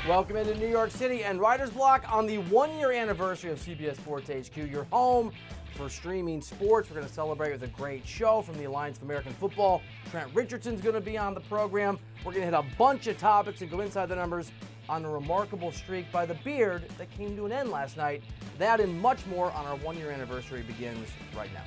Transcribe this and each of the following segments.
Welcome into New York City and Writer's Block on the one-year anniversary of CBS Sports HQ, your home for streaming sports. We're going to celebrate with a great show from the Alliance of American Football. Trent Richardson's going to be on the program. We're going to hit a bunch of topics and go inside the numbers on a remarkable streak by the Beard that came to an end last night. That and much more on our one-year anniversary begins right now.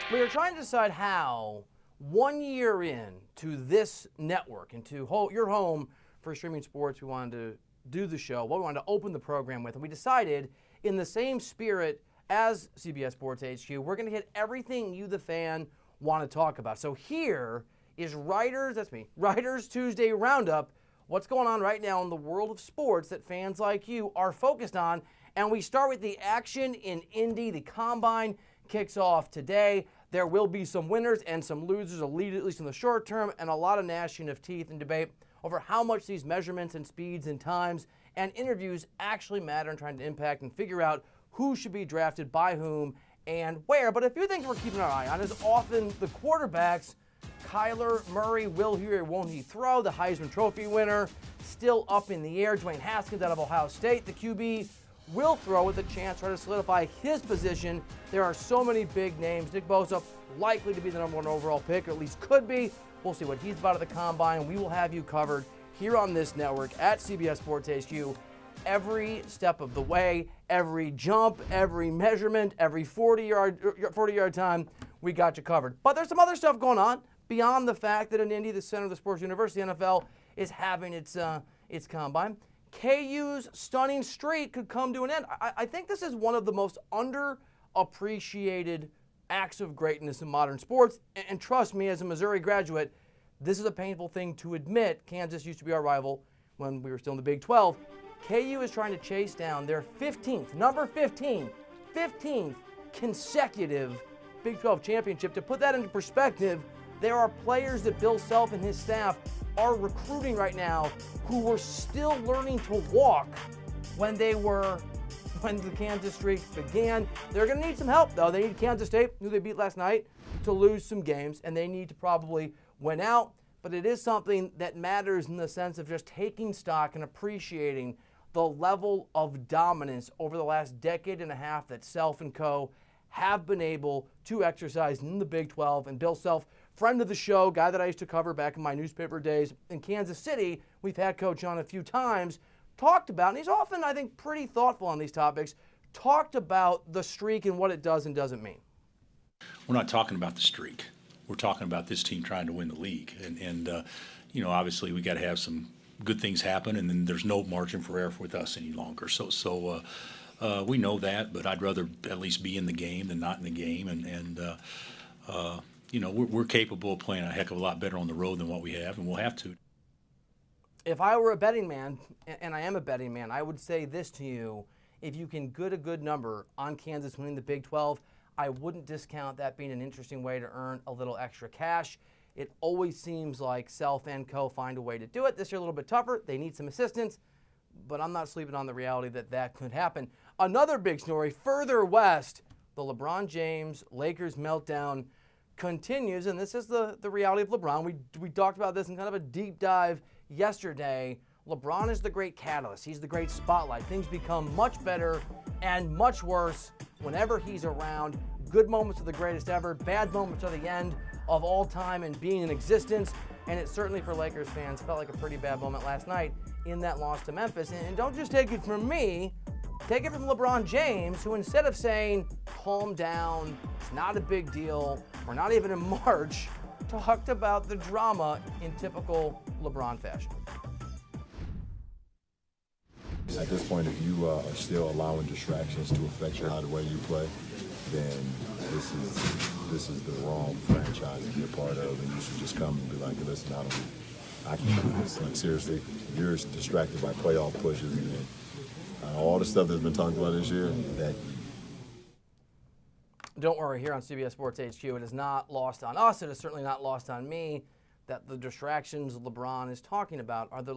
We are trying to decide how, 1 year in to this network and to your home for streaming sports, we wanted to do the show, what we wanted to open the program with. And we decided, in the same spirit as CBS Sports HQ, we're going to hit everything you, the fan, want to talk about. So here is Reiter's Tuesday Roundup. What's going on right now in the world of sports that fans like you are focused on. And we start with the action in Indy. The Combine kicks off today. There will be some winners and some losers, at least in the short term, and a lot of gnashing of teeth and debate over how much these measurements and speeds and times and interviews actually matter in trying to impact and figure out who should be drafted by whom and where. But a few things we're keeping our eye on is often the quarterbacks. Kyler Murray, will he or won't he throw? The Heisman Trophy winner still up in the air. Dwayne Haskins out of Ohio State, the QB, will throw with a chance to try to solidify his position. There are so many big names. Nick Bosa likely to be the #1 overall pick, or at least could be. We'll see what he's about at the Combine. We will have you covered here on this network at CBS Sports HQ every step of the way, every jump, every measurement, every 40-yard time. We got you covered. But there's some other stuff going on beyond the fact that in Indy, the center of the sports universe, the NFL, is having its Combine. KU's stunning streak could come to an end. I think this is one of the most underappreciated acts of greatness in modern sports. And trust me, as a Missouri graduate, this is a painful thing to admit. Kansas used to be our rival when we were still in the Big 12. KU is trying to chase down their 15th consecutive Big 12 championship. To put that into perspective, there are players that Bill Self and his staff are recruiting right now who were still learning to walk when the Kansas streak began. They're going to need some help, though. They need Kansas State, who they beat last night, to lose some games, and they need to probably win out. But it is something that matters in the sense of just taking stock and appreciating the level of dominance over the last decade and a half that Self and co. have been able to exercise in the Big 12. And Bill Self, friend of the show, guy that I used to cover back in my newspaper days in Kansas City, we've had Coach on a few times, talked about, and he's often, I think, pretty thoughtful on these topics, talked about the streak and what it does and doesn't mean. We're not talking about the streak. We're talking about this team trying to win the league. And obviously we got to have some good things happen, and then there's no margin for error with us any longer. So we know that, but I'd rather at least be in the game than not in the game. We're capable of playing a heck of a lot better on the road than what we have, and we'll have to. If I were a betting man, and I am a betting man, I would say this to you. If you can get a good number on Kansas winning the Big 12, I wouldn't discount that being an interesting way to earn a little extra cash. It always seems like Self and co. find a way to do it. This year a little bit tougher. They need some assistance, but I'm not sleeping on the reality that that could happen. Another big story further west, the LeBron James Lakers meltdown continues, and this is the reality of LeBron. We talked about this in kind of a deep dive yesterday. LeBron is the great catalyst. He's the great spotlight. Things become much better and much worse whenever he's around. Good moments are the greatest ever. Bad moments are the end of all time and being in existence. And it certainly, for Lakers fans, felt like a pretty bad moment last night in that loss to Memphis. And don't just take it from me. Take it from LeBron James, who instead of saying, calm down, it's not a big deal, we're not even in March, talked about the drama in typical LeBron fashion. At this point, if you are still allowing distractions to affect the way you play, then this is the wrong franchise to be a part of, and you should just come and be like, listen, I can't do this. Like, seriously, you're distracted by playoff pushes and all the stuff that's been talked about this year. Don't worry, here on CBS Sports HQ, it is not lost on us. It is certainly not lost on me. that the distractions LeBron is talking about are the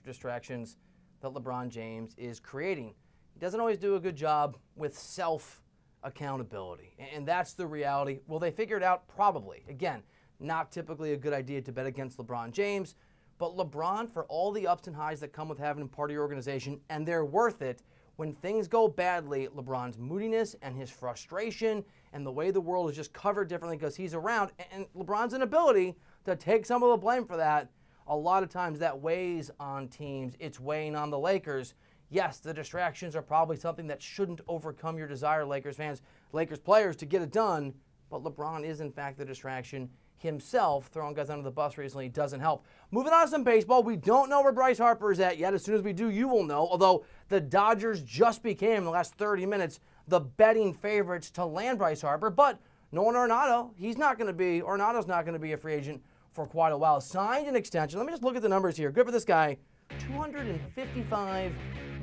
distractions that LeBron James is creating. He doesn't always do a good job with self-accountability, and that's the reality. Will they figure it out? Probably. Again, not typically a good idea to bet against LeBron James, but LeBron, for all the ups and highs that come with having him part of your organization, and they're worth it, when things go badly, LeBron's moodiness and his frustration and the way the world is just covered differently because he's around, and LeBron's inability to take some of the blame for that, a lot of times that weighs on teams. It's weighing on the Lakers. Yes, the distractions are probably something that shouldn't overcome your desire, Lakers fans, Lakers players, to get it done, but LeBron is in fact the distraction himself. Throwing guys under the bus recently doesn't help. Moving on to some baseball, we don't know where Bryce Harper is at yet. As soon as we do, you will know, although the Dodgers just became, in the last 30 minutes, the betting favorites to land Bryce Harper, but Nolan Arenado's not going to be a free agent for quite a while. Signed an extension. Let me just look at the numbers here. Good for this guy. $255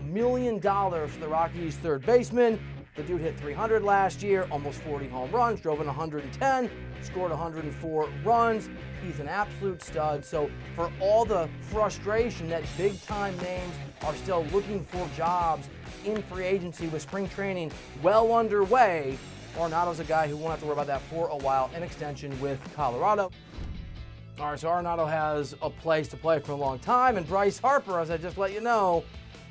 million for the Rockies' third baseman. The dude hit 300 last year, almost 40 home runs, drove in 110, scored 104 runs. He's an absolute stud. So for all the frustration that big-time names are still looking for jobs in free agency with spring training well underway, Arenado's a guy who won't have to worry about that for a while. An extension with Colorado. All right, so Arenado has a place to play for a long time, and Bryce Harper, as I just let you know,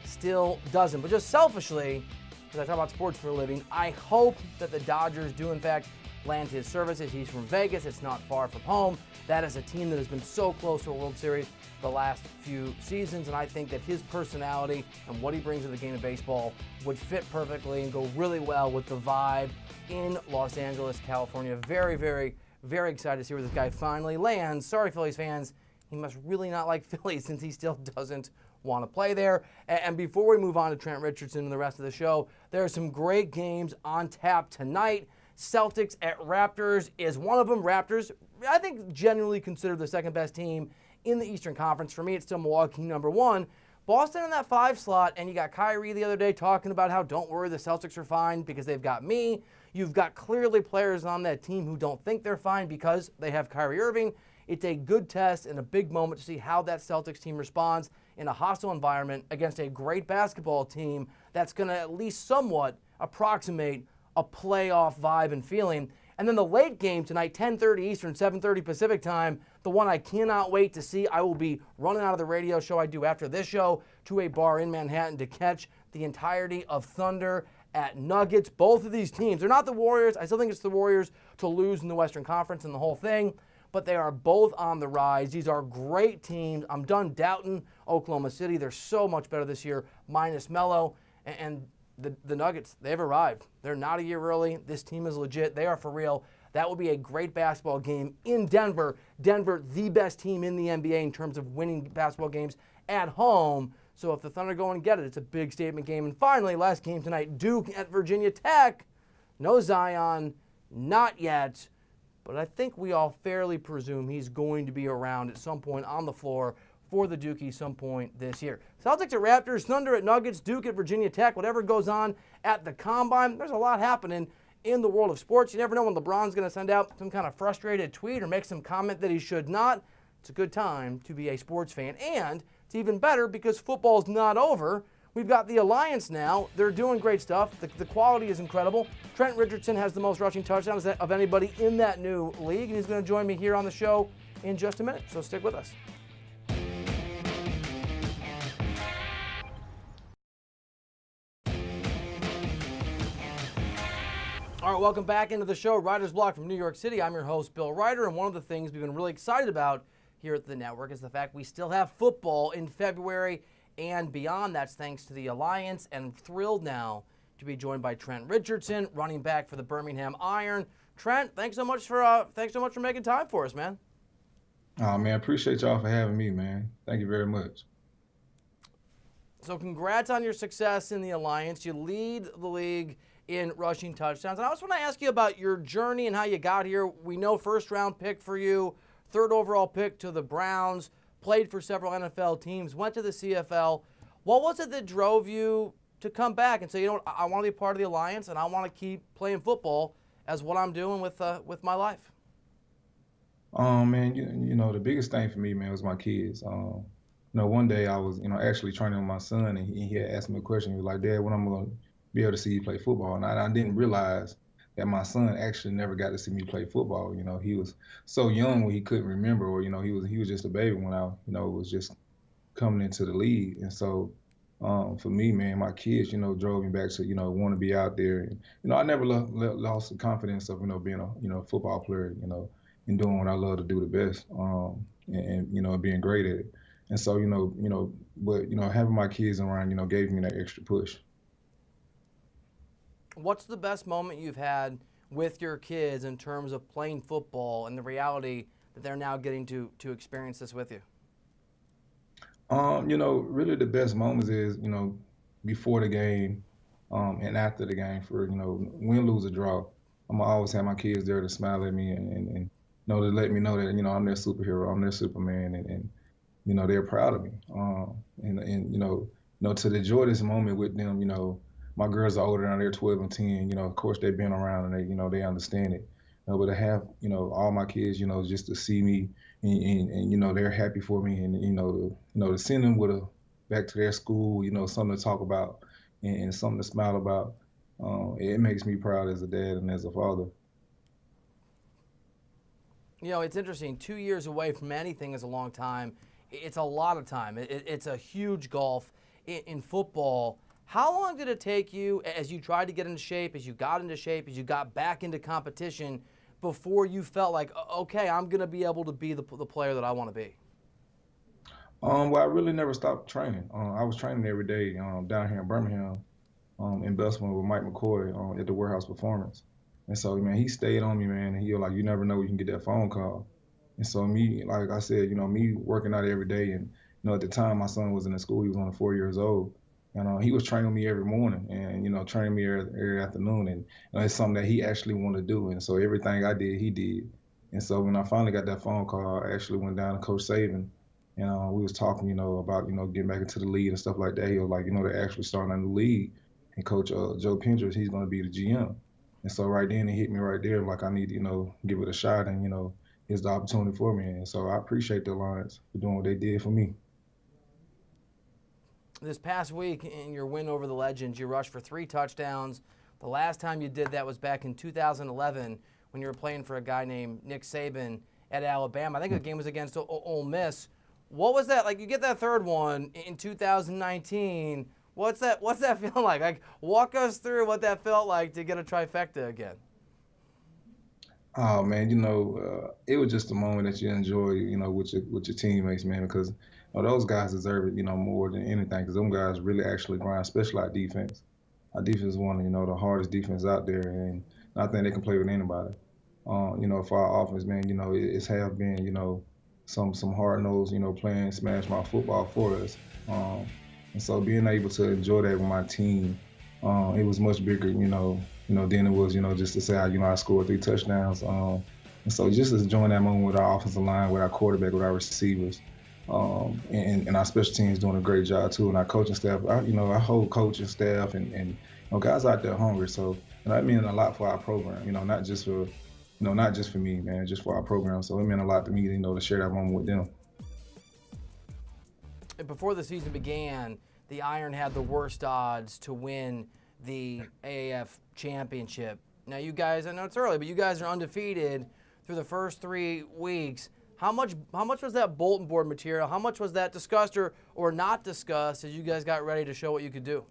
still doesn't. But just selfishly, as I talk about sports for a living, I hope that the Dodgers do, in fact, land his services. He's from Vegas. It's not far from home. That is a team that has been so close to a World Series the last few seasons, and I think that his personality and what he brings to the game of baseball would fit perfectly and go really well with the vibe in Los Angeles, California. Very, very, very excited to see where this guy finally lands. Sorry, Phillies fans. He must really not like Philly since he still doesn't want to play there. And before we move on to Trent Richardson and the rest of the show, there are some great games on tap tonight. Celtics at Raptors is one of them. Raptors, I think, generally considered the second best team in the Eastern Conference. For me, it's still Milwaukee number one. Boston in that 5 slot, and you got Kyrie the other day talking about how, don't worry, the Celtics are fine because they've got me. You've got clearly players on that team who don't think they're fine because they have Kyrie Irving. It's a good test and a big moment to see how that Celtics team responds in a hostile environment against a great basketball team that's going to at least somewhat approximate a playoff vibe and feeling. And then the late game tonight, 10:30 Eastern, 7:30 Pacific time, the one I cannot wait to see. I will be running out of the radio show I do after this show to a bar in Manhattan to catch the entirety of Thunder at Nuggets. Both of these teams, they're not the Warriors. I still think it's the Warriors to lose in the Western Conference and the whole thing, but they are both on the rise. These are great teams. I'm done doubting Oklahoma City. They're so much better this year, minus Melo. And the Nuggets, they've arrived. They're not a year early. This team is legit. They are for real. That will be a great basketball game in Denver. Denver, the best team in the NBA in terms of winning basketball games at home. So if the Thunder go and get it, it's a big statement game. And finally, last game tonight, Duke at Virginia Tech. No Zion, not yet. But I think we all fairly presume he's going to be around at some point on the floor for the Dukies some point this year. Celtics at Raptors, Thunder at Nuggets, Duke at Virginia Tech, whatever goes on at the Combine. There's a lot happening in the world of sports. You never know when LeBron's going to send out some kind of frustrated tweet or make some comment that he should not. It's a good time to be a sports fan. And it's even better because football's not over. We've got the Alliance now. They're doing great stuff. The quality is incredible. Trent Richardson has the most rushing touchdowns of anybody in that new league, and he's going to join me here on the show in just a minute. So stick with us. All right, welcome back into the show. Writer's Block from New York City. I'm your host, Bill Reiter, and one of the things we've been really excited about here at the network is the fact we still have football in February and beyond. That's thanks to the Alliance, and I'm thrilled now to be joined by Trent Richardson, running back for the Birmingham Iron. Trent, thanks so much for making time for us, man. Oh, man, appreciate y'all for having me, man. Thank you very much. So congrats on your success in the Alliance. You lead the league in rushing touchdowns. And I just want to ask you about your journey and how you got here. We know first-round pick for you, third overall pick to the Browns, played for several NFL teams, went to the CFL. What was it that drove you to come back and say, you know what, I want to be part of the Alliance and I want to keep playing football as what I'm doing with my life? Man, the biggest thing for me, man, was my kids. One day I was, actually training with my son, and he had asked me a question. He was like, "Dad, when I'm gonna be able to see you play football?" And I didn't realize that my son actually never got to see me play football. He was so young when he couldn't remember, or he was just a baby when I, was just coming into the league. And so, for me, man, my kids, drove me back to, want to be out there. And, I never lost the confidence of, being a, football player, and doing what I love to do the best, and being great at it. And so, but, having my kids around, gave me that extra push. What's the best moment you've had with your kids in terms of playing football and the reality that they're now getting to experience this with you? Really the best moments is, before the game, and after the game for, win, lose, or draw. I'm gonna always have my kids there to smile at me and to let me know that, I'm their superhero, I'm their Superman, and they're proud of me. And to enjoy this moment with them, my girls are older now, they're 12 and 10, of course they've been around and they, they understand it. But to have, all my kids, just to see me and they're happy for me and, to send them with back to their school, something to talk about and something to smile about. It makes me proud as a dad and as a father. It's interesting. 2 years away from anything is a long time. It's a lot of time. It's a huge gulf in football. How long did it take you as you tried to get into shape, as you got into shape, as you got back into competition, before you felt like, okay, I'm going to be able to be the player that I want to be? Well, I really never stopped training. I was training every day down here in Birmingham, in Bessemer with Mike McCoy at the Warehouse Performance. And so, man, he stayed on me, man. And he was like, you never know when you can get that phone call. And so me, like I said, me working out every day. And, at the time my son was in the school, he was only 4 years old. And he was training me every morning and, training me every afternoon. And it's something that he actually wanted to do. And so everything I did, he did. And so when I finally got that phone call, I actually went down to Coach Saban. And we was talking, about, getting back into the league and stuff like that. He was like, they're actually starting a new league. And Coach Joe Pendress, he's going to be the GM. And so right then it hit me right there, like I need to, give it a shot and, here's the opportunity for me. And so I appreciate the Alliance for doing what they did for me. This past week in your win over the Legends, you rushed for 3 touchdowns. The last time you did that was back in 2011 when you were playing for a guy named Nick Saban at Alabama. I think the game was against Ole Miss. What was that like? You get that third one in 2019. What's that feeling like? Like, walk us through what that felt like to get a trifecta again. Oh man, it was just a moment that you enjoy, with your teammates, man, because those guys deserve it, more than anything, because them guys really actually grind, especially our defense. Our defense is one of, the hardest defense out there, and I think they can play with anybody. For our offense, man, it's have been, some hard nosed, playing smash mouth football for us. And so being able to enjoy that with my team, it was much bigger, than it was, just to say, I scored 3 touchdowns. And so just enjoying that moment with our offensive line, with our quarterback, with our receivers, and our special teams doing a great job too, and our coaching staff, our whole coaching staff, and guys out there hungry. So, that meant a lot for our program, not just for, not just for me, man, just for our program. So it meant a lot to me, to share that moment with them. Before the season began, the Iron had the worst odds to win the AAF championship. Now you guys, I know it's early, but you guys are undefeated through the first 3 weeks. How much was that bulletin board material? How much was that discussed or not discussed as you guys got ready to show what you could do?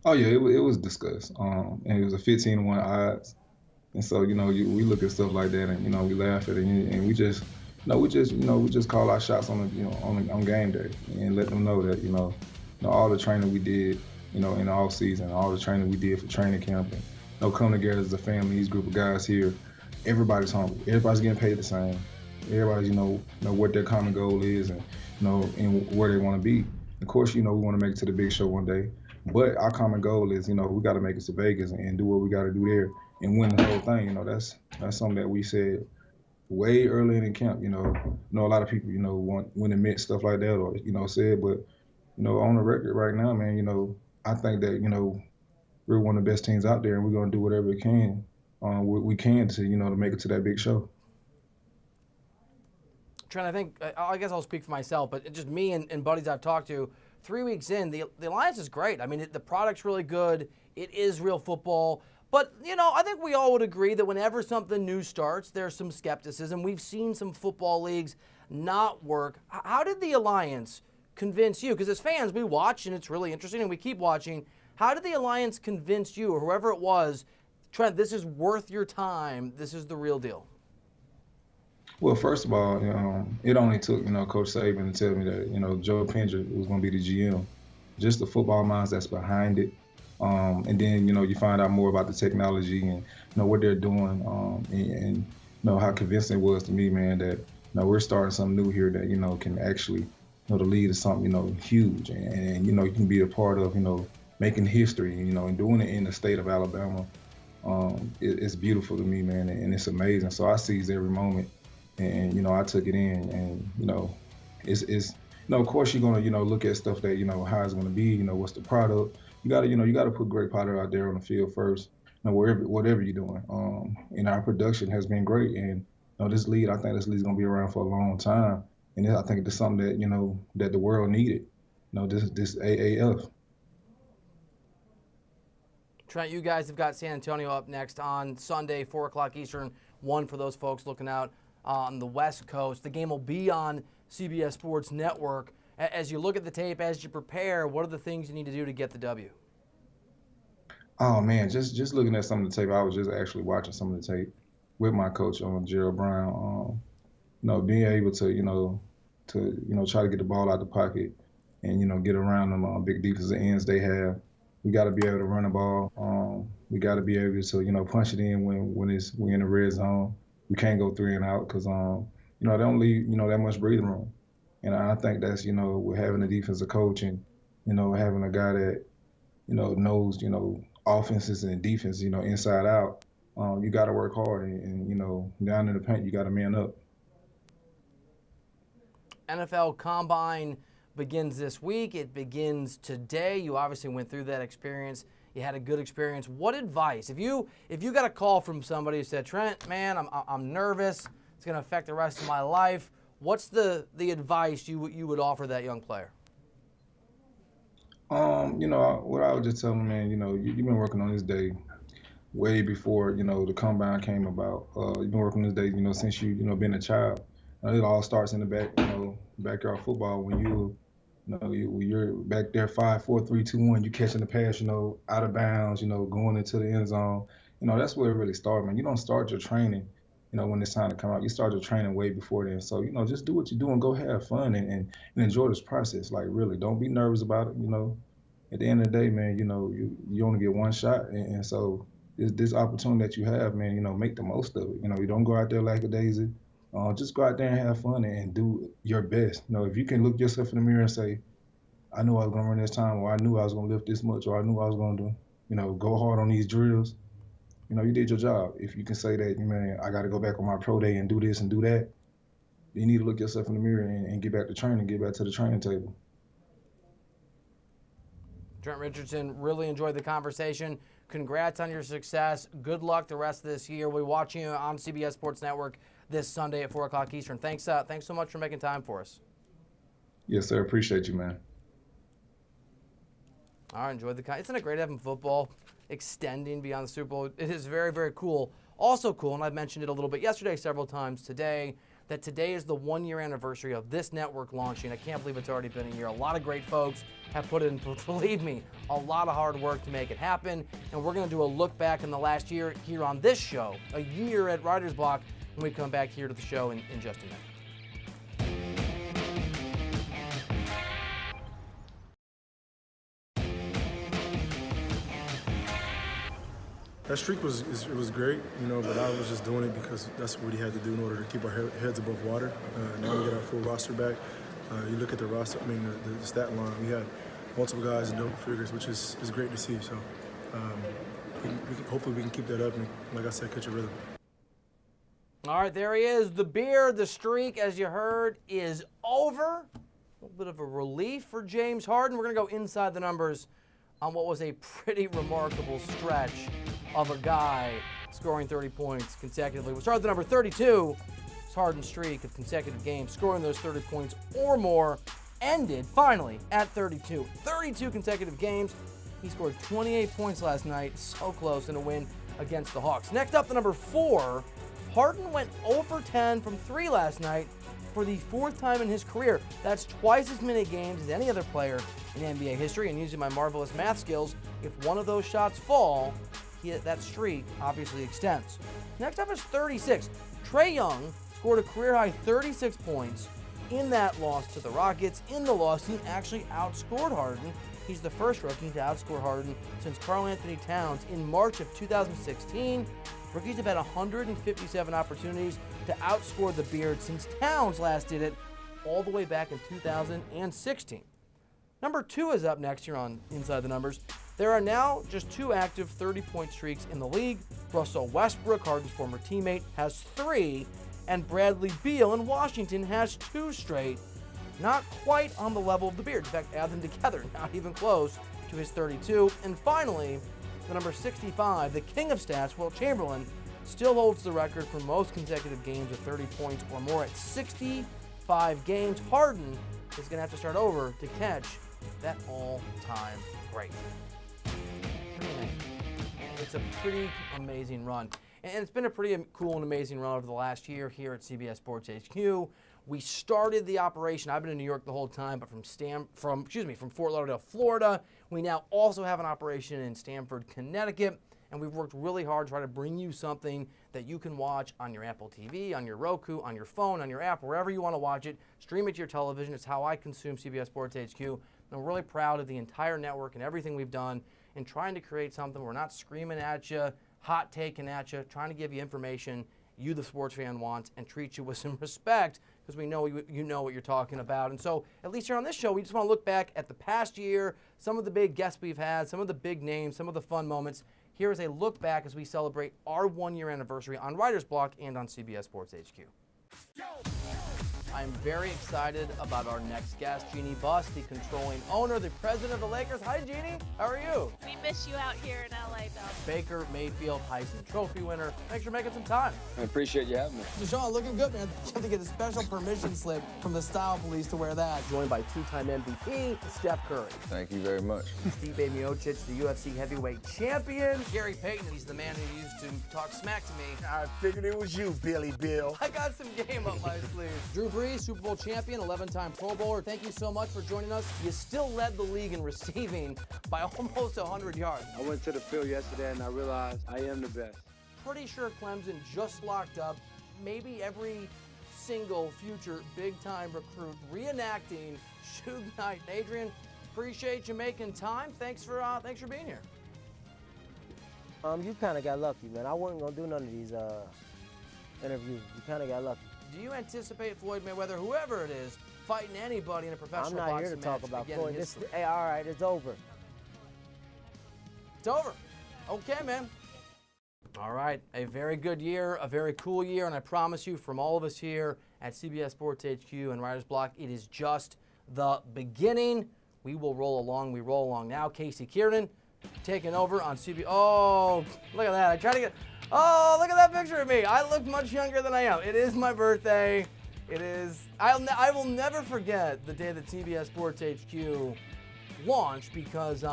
Oh yeah, it was discussed, and it was a 15-1 odds. And so, we look at stuff like that, and we laugh at it, and we just call our shots on game day, and let them know that all the training we did, in the off season, all the training we did for training camp, and come together as a family. These group of guys here, everybody's hungry, everybody's getting paid the same, everybody's know what their common goal is, and and where they want to be. Of course, we want to make it to the big show one day, but our common goal is we got to make it to Vegas and do what we got to do there and win the whole thing. That's something that we said way early in camp. A lot of people wouldn't admit stuff like that or said, but on the record right now, man, I think that we're one of the best teams out there, and we're gonna do whatever we can to to make it to that big show. Trent, I think, I guess I'll speak for myself, but just me and buddies I've talked to, 3 weeks in, the Alliance is great. I mean, the product's really good. It is real football. But, I think we all would agree that whenever something new starts, there's some skepticism. We've seen some football leagues not work. How did the Alliance convince you? Because as fans, we watch, and it's really interesting, and we keep watching. How did the Alliance convince you, or whoever it was, Trent, this is worth your time, this is the real deal? Well, first of all, it only took, Coach Saban to tell me that, Joe Pendry was going to be the GM. Just the football minds that's behind it. And then, you find out more about the technology and, what they're doing and how convincing it was to me, man, that, we're starting something new here that, can actually, the lead is something, huge. And you can be a part of, making history, and doing it in the state of Alabama. It's beautiful to me, man, and it's amazing. So I seize every moment. And, I took it in and, it's of course you're going to, look at stuff that, how it's going to be, what's the product. You got to put great product out there on the field first, whatever you're doing. And our production has been great. And, this league, I think this league's going to be around for a long time. And I think it's something that, that the world needed, this AAF. Trent, you guys have got San Antonio up next on Sunday, 4 o'clock Eastern, 1 for those folks looking out on the West Coast. The game will be on CBS Sports Network. As you look at the tape, as you prepare, what are the things you need to do to get the W? Oh, man, just looking at some of the tape, I was just actually watching some of the tape with my coach, Gerald Brown. Being able to, try to get the ball out the pocket and, get around them big defensive ends they have. We got to be able to run the ball. We got to be able to, punch it in when we're in the red zone. We can't go 3 and out because, they don't leave, that much breathing room. And I think that's, with having a defensive coach and, having a guy that, knows, offenses and defense, inside out, you got to work hard. And, down in the paint, you got to man up. NFL Combine begins this week. It begins today. You obviously went through that experience. You had a good experience. What advice, if you got a call from somebody who said, Trent, man, I'm nervous, it's going to affect the rest of my life, what's the advice you would offer that young player? What I would just tell them, man, you've been working on this day way before, the Combine came about. You've been working on this day, since you've been a child. It all starts in the backyard football when you're back there 5, 4, 3, 2, 1, you catching the pass, out of bounds, going into the end zone. That's where it really starts, man. You don't start your training, when it's time to come out. You start your training way before then. So, just do what you do and go have fun and enjoy this process. Like, really, don't be nervous about it, At the end of the day, man, you only get one shot. And so this opportunity that you have, man, make the most of it. You don't go out there like a daisy. Just go out there and have fun and do your best. If you can look yourself in the mirror and say, I knew I was going to run this time, or I knew I was going to lift this much, or I knew I was going to, go hard on these drills, you did your job. If you can say that, man, I got to go back on my pro day and do this and do that, you need to look yourself in the mirror and get back to training, get back to the training table. Trent Richardson, really enjoyed the conversation. Congrats on your success. Good luck the rest of this year. We'll be watching you on CBS Sports Network this Sunday at 4 o'clock Eastern. Thanks so much for making time for us. Yes, sir. Appreciate you, man. All right, enjoyed the Isn't it great having football extending beyond the Super Bowl? It is very, very cool. Also cool, and I've mentioned it a little bit yesterday, several times today, that today is the 1-year anniversary of this network launching. I can't believe it's already been a year. A lot of great folks have put in, believe me, a lot of hard work to make it happen. And we're going to do a look back in the last year here on this show, a year at Writer's Block, when we come back here to the show in just a minute. That streak was great, but I was just doing it because that's what we had to do in order to keep our heads above water. Now we get our full roster back. You look at the roster, the stat line, we had multiple guys in double figures, which is great to see. So hopefully we can keep that up and, like I said, catch a rhythm. All right, there he is. The beer, the streak, as you heard, is over. A little bit of a relief for James Harden. We're going to go inside the numbers on what was a pretty remarkable stretch of a guy scoring 30 points consecutively. We'll start with the number 32. Harden's streak of consecutive games scoring those 30 points or more ended finally at 32. 32 consecutive games. He scored 28 points last night, so close in a win against the Hawks. Next up, the number 4, Harden went 0 for 10 from 3 last night for the 4th time in his career. That's twice as many games as any other player in NBA history, and using my marvelous math skills, if one of those shots fall, that streak obviously extends. Next up is 36. Trae Young scored a career-high 36 points in that loss to the Rockets. In the loss, he actually outscored Harden. He's the first rookie to outscore Harden since Karl Anthony Towns in March of 2016. Rookies have had 157 opportunities to outscore the Beard since Towns last did it all the way back in 2016. Number 2 is up next here on Inside the Numbers. There are now just 2 active 30-point streaks in the league. Russell Westbrook, Harden's former teammate, has 3, and Bradley Beal in Washington has 2 straight. Not quite on the level of the Beard. In fact, add them together, not even close to his 32. And finally, the number 65, the king of stats, Wilt Chamberlain, still holds the record for most consecutive games of 30 points or more at 65 games. Harden is going to have to start over to catch that all-time great. It's a pretty amazing run. And it's been a pretty cool and amazing run over the last year here at CBS Sports HQ. We started the operation. I've been in New York the whole time, but from Fort Lauderdale, Florida. We now also have an operation in Stamford, Connecticut, and we've worked really hard to try to bring you something that you can watch on your Apple TV, on your Roku, on your phone, on your app, wherever you want to watch it. Stream it to your television. It's how I consume CBS Sports HQ. And I'm really proud of the entire network and everything we've done in trying to create something. We're not screaming at you, hot taking at you, trying to give you information you, the sports fan, wants and treat you with some respect because we know you know what you're talking about. And so, at least here on this show, we just want to look back at the past year, some of the big guests we've had, some of the big names, some of the fun moments. Here is a look back as we celebrate our 1-year anniversary on Writer's Block and on CBS Sports HQ. I'm very excited about our next guest, Jeannie Buss, the controlling owner, the president of the Lakers. Hi, Jeannie. How are you? We miss you out here in LA, Bill. Baker Mayfield Heisman Trophy winner. Thanks for making some time. I appreciate you having me. Deshaun, looking good, man. You have to get a special permission slip from the style police to wear that. Joined by 2-time MVP, Steph Curry. Thank you very much. Stipe Miocic, the UFC heavyweight champion. Gary Payton, he's the man who used to talk smack to me. I figured it was you, Billy Bill. I got some game up my sleeve. Drew Brees, Super Bowl champion, 11-time Pro Bowler. Thank you so much for joining us. You still led the league in receiving by almost 100 yards. I went to the field yesterday and I realized I am the best. Pretty sure Clemson just locked up maybe every single future big-time recruit reenacting Suge Knight. Adrian, appreciate you making time. Thanks for being here. You kind of got lucky, man. I wasn't gonna do none of these interviews. You kind of got lucky. Do you anticipate Floyd Mayweather, whoever it is, fighting anybody in a professional boxing match? I'm not here to talk about again Floyd. Hey, all right, it's over. It's over. Okay, man. All right, a very good year, a very cool year, and I promise you from all of us here at CBS Sports HQ and Writer's Block, it is just the beginning. We will roll along. We roll along now. Casey Kiernan taking over on CBS. Oh, look at that. I try to get... Oh, look at that picture of me. I look much younger than I am. It is my birthday. It is... I will never forget the day that CBS Sports HQ launched because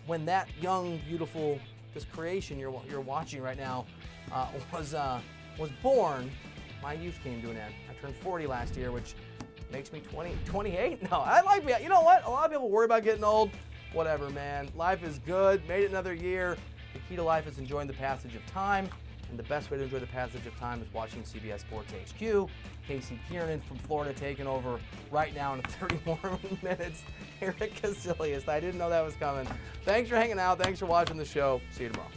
when that young, beautiful, this creation you're watching right now was born, my youth came to an end. I turned 40 last year, which makes me 28? No, I like me. You know what? A lot of people worry about getting old. Whatever, man. Life is good. Made it another year. The key to life is enjoying the passage of time. And the best way to enjoy the passage of time is watching CBS Sports HQ. Casey Kiernan from Florida taking over right now in 30 more minutes. Eric Casillas. I didn't know that was coming. Thanks for hanging out. Thanks for watching the show. See you tomorrow.